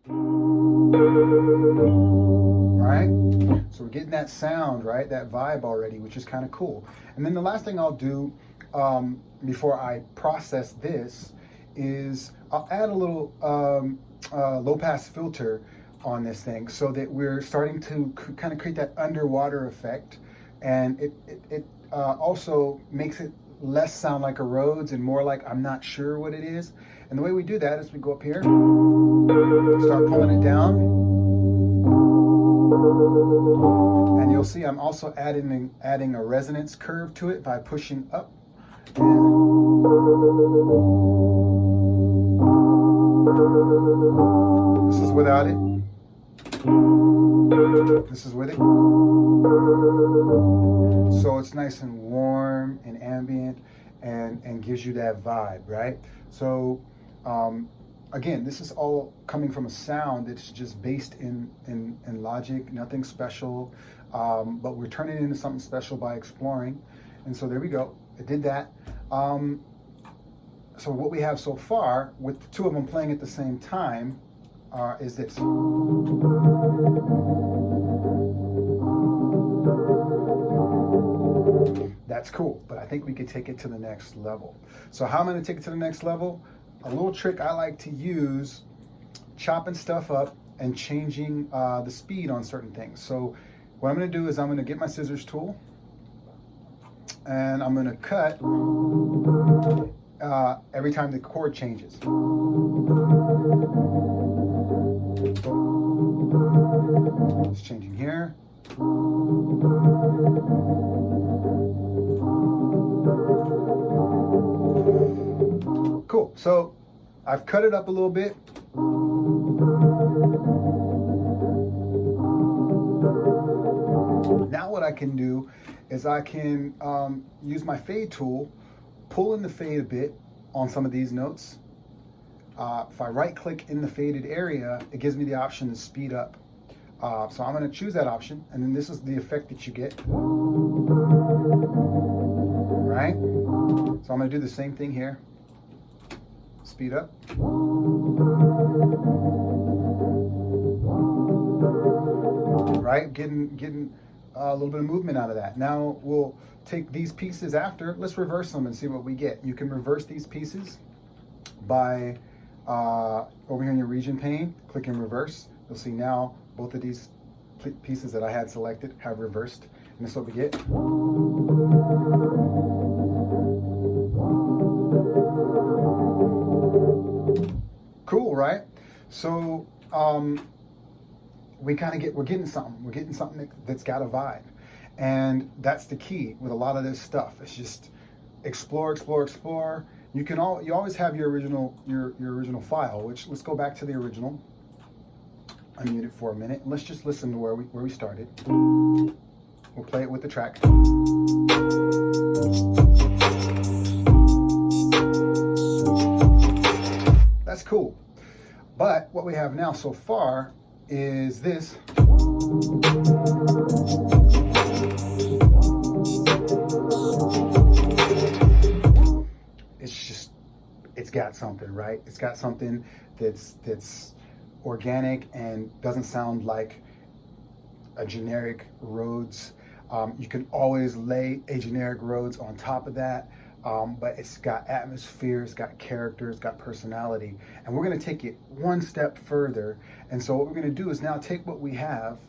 Right? So we're getting that sound, right? That vibe already, which is kind of cool. And then the last thing I'll do before I process this is I'll add a little low pass filter on this thing so that we're starting to kind of create that underwater effect. And it also makes it less sound like a Rhodes and more like I'm not sure what it is. And the way we do that is we go up here, start pulling it down, and you'll see I'm also adding a resonance curve to it by pushing up. This is without it. This is with it. So it's nice and warm and ambient and gives you that vibe, right? So again, this is all coming from a sound that's just based in Logic, nothing special, but we're turning it into something special by exploring. And so there we go. It did that. So what we have so far, with the two of them playing at the same time, is this. That's cool, but I think we could take it to the next level. So how am I going to take it to the next level? A little trick I like to use, chopping stuff up and changing the speed on certain things. So what I'm going to do is I'm going to get my scissors tool and I'm going to cut every time the chord changes. It's changing here. Cool. So I've cut it up a little bit. Now what I can do is I can use my fade tool, pull in the fade a bit on some of these notes. If I right click in the faded area, it gives me the option to speed up. So I'm going to choose that option, and then this is the effect that you get. Right? So I'm going to do the same thing here. Speed up. Right? Getting a little bit of movement out of that. Now we'll take these pieces after. Let's reverse them and see what we get. You can reverse these pieces by over here in your region pane, click in reverse. You'll see now both of these pieces that I had selected have reversed, and this is what we get. Cool, right? So we're getting something that's got a vibe, and that's the key with a lot of this stuff. It's just explore. You always have your original file, which, let's go back to the original. Unmute it for a minute. Let's just listen to where we started. We'll play it with the track. That's cool. But what we have now so far is this. It's got something, right? It's got something that's organic and doesn't sound like a generic Rhodes. You can always lay a generic Rhodes on top of that, but it's got atmosphere, it's got character, it's got personality, and we're going to take it one step further. And so what we're going to do is now take what we have,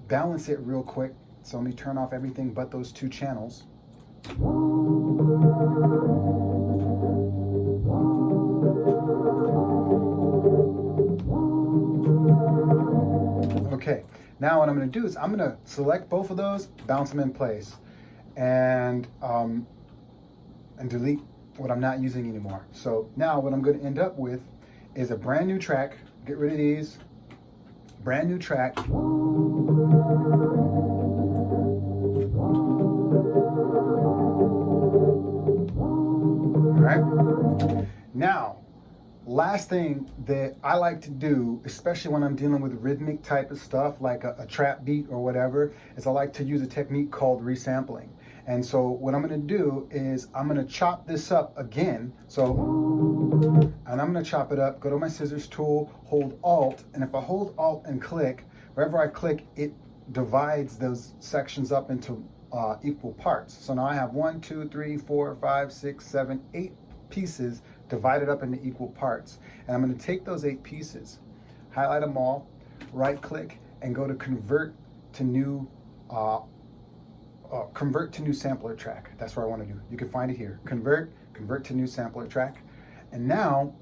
balance it real quick. So let me turn off everything but those two channels. Okay, now what I'm going to do is I'm going to select both of those, bounce them in place, and delete what I'm not using anymore. So now what I'm going to end up with is a brand new track. Get rid of these. Brand new track. All right. Now, last thing that I like to do, especially when I'm dealing with rhythmic type of stuff like a trap beat or whatever, is I like to use a technique called resampling. And so what I'm going to do is I'm going to chop this up again. So, and I'm going to chop it up, go to my scissors tool, hold Alt, and if I hold Alt and click, wherever I click, it divides those sections up into equal parts. So now I have 1, 2, 3, 4, 5, 6, 7, 8 pieces divided up into equal parts. And I'm going to take those 8 pieces, highlight them all, right click, and go to convert to new sampler track. That's what I want to do. You can find it here. Convert to new sampler track. And now,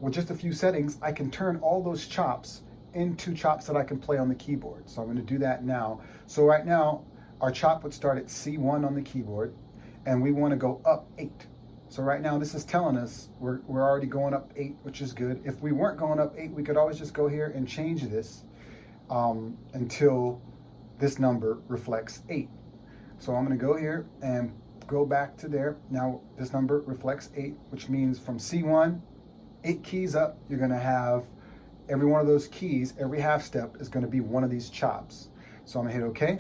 with just a few settings, I can turn all those chops into chops that I can play on the keyboard. So I'm going to do that now. So right now, our chop would start at C1 on the keyboard, and we want to go up 8. So right now, this is telling us we're already going up 8, which is good. If we weren't going up 8, we could always just go here and change this until this number reflects 8. So I'm going to go here and go back to there. Now this number reflects 8, which means from C1, 8 keys up, you're going to have every one of those keys, every half step is going to be one of these chops. So I'm going to hit OK.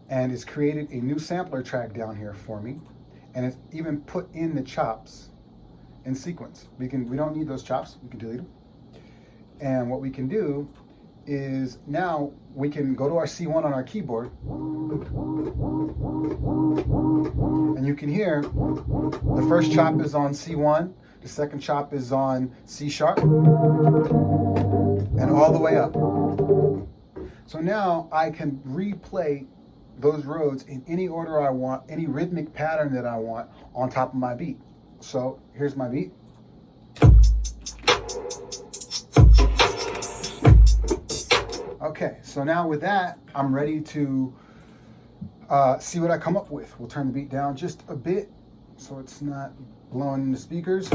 And it's created a new sampler track down here for me. And it's even put in the chops in sequence. We don't need those chops, we can delete them. And what we can do is now we can go to our C1 on our keyboard, and you can hear the first chop is on C1, the second chop is on C sharp, and all the way up. So now I can replay those Rhodes in any order I want, any rhythmic pattern that I want on top of my beat. So here's my beat. Okay, so now with that, I'm ready to see what I come up with. We'll turn the beat down just a bit so it's not blowing in the speakers.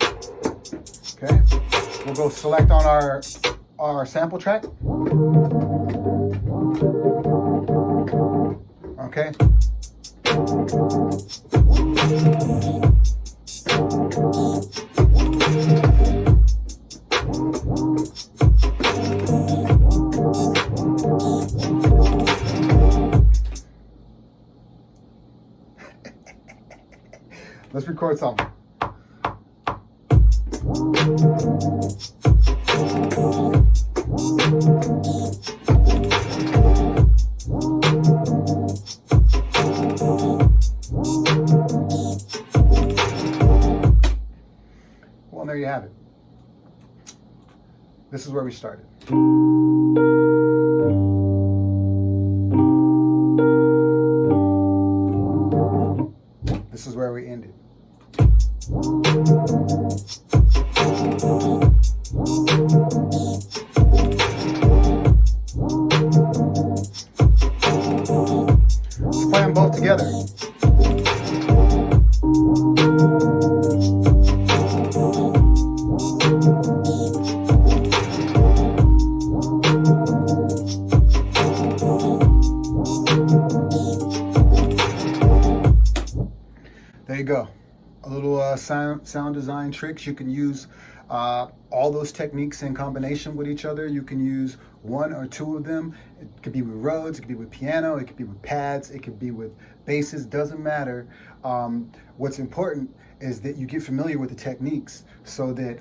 Okay, we'll go select on our sample track. Okay. Let's record something. Well, there you have it. This is where we started. This is where we ended. Let's play them both together. There you go. A little sound design tricks. You can use all those techniques in combination with each other. You can use one or two of them. It could be with Rhodes, it could be with piano, it could be with pads, it could be with basses, doesn't matter. What's important is that you get familiar with the techniques so that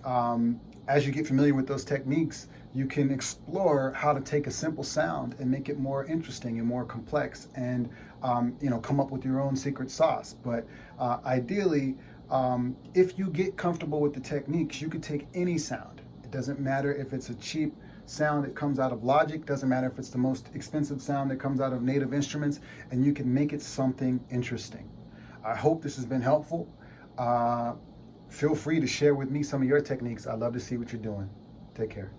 as you get familiar with those techniques, you can explore how to take a simple sound and make it more interesting and more complex and come up with your own secret sauce. But ideally, if you get comfortable with the techniques, you could take any sound. It doesn't matter if it's a cheap sound that comes out of Logic, doesn't matter if it's the most expensive sound that comes out of Native Instruments, and you can make it something interesting. I hope this has been helpful. Feel free to share with me some of your techniques. I'd love to see what you're doing. Take care.